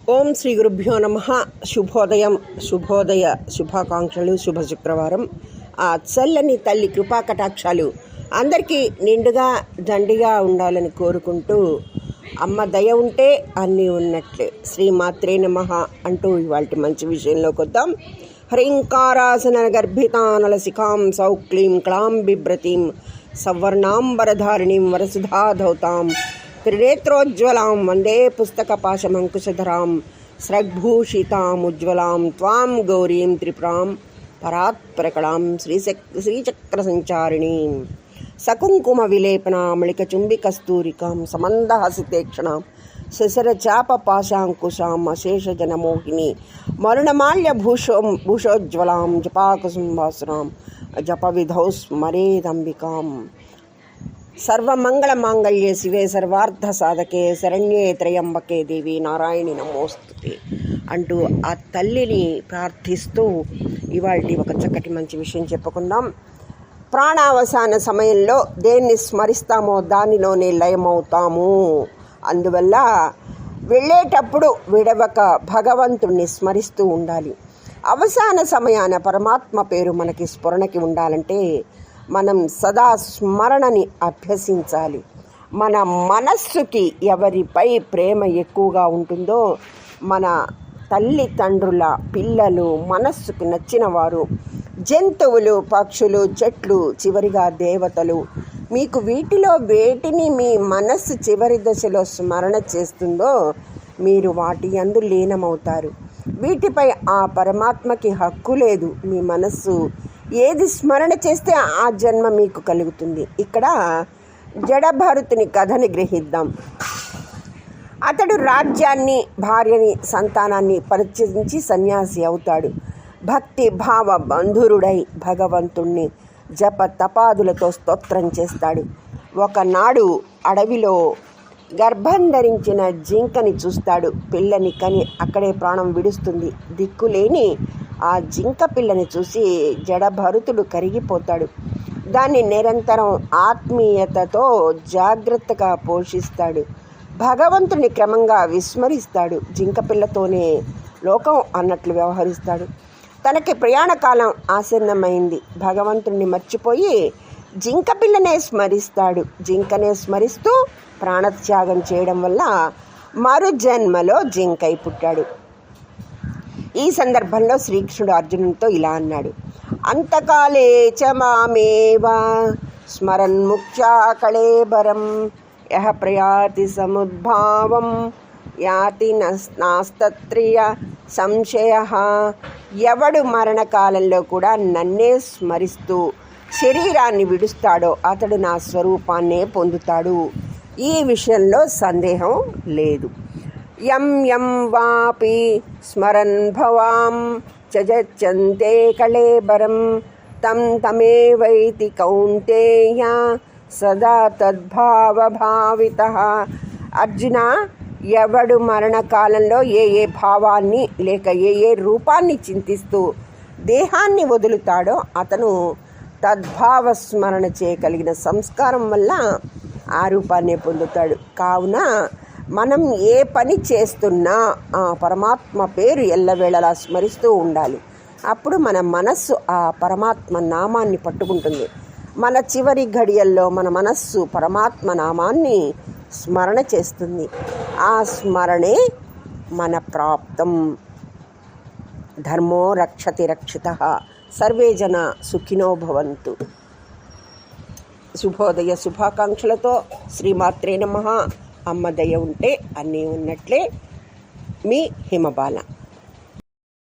ఓం శ్రీ గురుభ్యో నమః. శుభోదయ శుభాకాంక్షలు. శుభ శుక్రవారం. ఆ చల్లని తల్లి కృపా కటాక్షాలు అందరికీ నిండుగా దండిగా ఉండాలని కోరుకుంటూ, అమ్మ దయ ఉంటే అన్నీ ఉన్నట్లే. శ్రీమాత్రే నమః అంటూ ఇవాళ మంచి విషయంలోకి వద్దాం. హ్రీంకారాసన గర్భితానలసికాం సౌక్లీం క్లాం బిభ్రతీం సవర్ణాంబరధారిణీం వరసుధాధౌతాం త్రినేత్రోజ్వలాం వందే పుస్తకపాశమంకుశధరాం స్రగ్భూషితాముజ్వలాం త్వాం గౌరీం త్రిపురాం పరాత్పరకళాం శ్రీచక్రసంచారిణీం సకుంకుమ విలేపనామళికచుంబికస్తూరికాం సమందహసితేక్షణాం శిశరచాప పాశాంకుశాం అశేషజనమోహిని మరుణమాల్య భూషోజ్వలాం జపాకుసుంభాసురాం జపవిధౌ స్మరేదంబికాం సర్వమంగళమాంగళ్యే శివే సర్వార్థ సాధకే శరణ్యే త్రయంబకే దేవి నారాయణి నమోస్తుతే అంటూ ఆ తల్లిని ప్రార్థిస్తూ ఇవాళ ఒక చక్కటి మంచి విషయం చెప్పుకుందాం. ప్రాణావసాన సమయంలో దేన్ని స్మరిస్తామో దానిలోనే లయమవుతాము. అందువల్ల వెళ్ళేటప్పుడు విడవక భగవంతుణ్ణి స్మరిస్తూ ఉండాలి. అవసాన సమయాన పరమాత్మ పేరు మనకి స్ఫురణకి ఉండాలంటే మనం సదా స్మరణని అభ్యసించాలి. మన మనస్సుకి ఎవరిపై ప్రేమ ఎక్కువగా ఉంటుందో, మన తల్లిదండ్రుల పిల్లలు, మనస్సుకు నచ్చిన వారు, జంతువులు, పక్షులు, చెట్లు, చివరిగా దేవతలు, మీకు వీటిలో వేటిని మీ మనస్సు చివరి దశలో స్మరణ చేస్తుందో మీరు వాటి యందు లీనమవుతారు. వీటిపై ఆ పరమాత్మకి హక్కు లేదు. మీ మనస్సు ఏది స్మరణ చేస్తే ఆ జన్మ మీకు కలుగుతుంది. ఇక్కడ జడభరతుని కథని గ్రహిద్దాం. అతడు రాజ్యాన్ని, భార్యని, సంతానాన్ని పరిత్యజించి సన్యాసి అవుతాడు. భక్తి భావ బంధురుడై భగవంతుణ్ణి జప తపాదులతో స్తోత్రం చేస్తాడు. ఒకనాడు అడవిలో గర్భం ధరించిన జింకని చూస్తాడు. పిల్లని కని అక్కడే ప్రాణం విడుస్తుంది. దిక్కులేని ఆ జింక పిల్లని చూసి జడభరతుడు కరిగిపోతాడు. దాన్ని నిరంతరం ఆత్మీయతతో జాగ్రత్తగా పోషిస్తాడు. భగవంతుని క్రమంగా విస్మరిస్తాడు. జింక పిల్లతోనే లోకం అన్నట్లు వ్యవహరిస్తాడు. తనకి ప్రయాణకాలం ఆసన్నమైంది. భగవంతుణ్ణి మర్చిపోయి జింక పిల్లనే స్మరిస్తాడు. జింకనే స్మరిస్తూ ప్రాణత్యాగం చేయడం వల్ల మరు జన్మలో జింకై పుట్టాడు. ఈ సందర్భంలో శ్రీకృష్ణుడు అర్జునునితో ఇలా అన్నాడు: అంతకాలే చ మామేవ స్మరన్ ముఖ్యా కళేబరం యః ప్రయాతి సముద్భావం యాతి నాస్తత్రియ సంశయః. ఎవడు మరణకాలంలో కూడా నన్నే స్మరిస్తూ శరీరాన్ని విడుస్తాడో అతడు నా స్వరూపాన్నే పొందుతాడు. ఈ విషయంలో సందేహం లేదు. యం యం వాపి స్మరన్ భవాం చజంతే కళేబరం తం తమేవైతి కౌంతేయ సదా తద్భావభావితః. అర్జున, ఎవడు మరణకాలంలో ఏ ఏ భావాన్ని లేక ఏ రూపాన్ని చింతిస్తూ దేహాన్ని వదులుతాడో అతను తద్భావ స్మరణ చేయగలిగిన సంస్కారం వల్ల ఆ రూపాన్నే పొందుతాడు. కావున మనం ఏ పని చేస్తున్నా ఆ పరమాత్మ పేరు ఎల్లవేళలా స్మరిస్తూ ఉండాలి. అప్పుడు మన మనస్సు ఆ పరమాత్మ నామాన్ని పట్టుకుంటుంది. మన చివరి ఘడియల్లో మన మనస్సు పరమాత్మ నామాన్ని స్మరణ చేస్తుంది. ఆ స్మరణే మన ప్రాప్తం. ధర్మో రక్షతి రక్షితః. సర్వే జన సుఖినో భవంతు. శుభోదయ శుభాకాంక్షలతో శ్రీమాత్రే నమః. అమ్మ దయ ఉంటే అన్నీ ఉన్నట్లే. మీ హిమబాల.